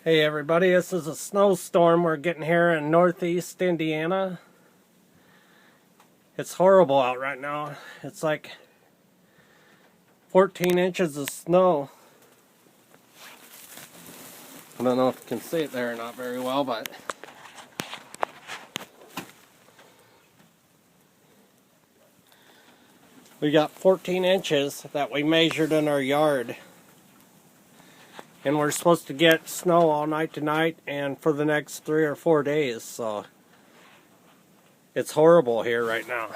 Hey everybody, this is a snowstorm we're getting here in northeast Indiana. It's horrible out right now. It's like 14 inches of snow. I don't know if you can see it there or not very well, but we got 14 inches that we measured in our yard. And we're supposed to get snow all night tonight and for the next 3 or 4 days, so it's horrible here right now.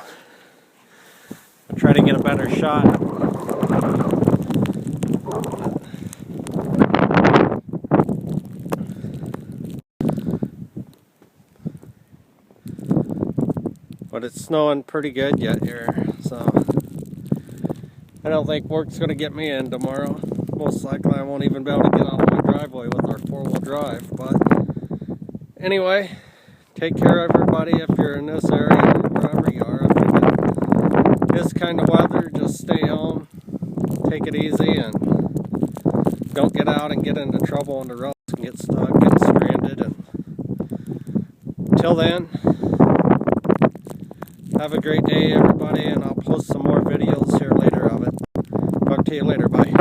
I'll try to get a better shot. But it's snowing pretty good yet here, so I don't think work's going to get me in tomorrow. Most likely I won't even be able to get out of my driveway with our four-wheel drive. But anyway, take care everybody if you're in this area or wherever you are. If you get this kind of weather, just stay home, take it easy, and don't get out and get into trouble on the roads and get stuck, get stranded. And until then, have a great day everybody, and I'll post some more videos here later of it. Talk to you later, bye.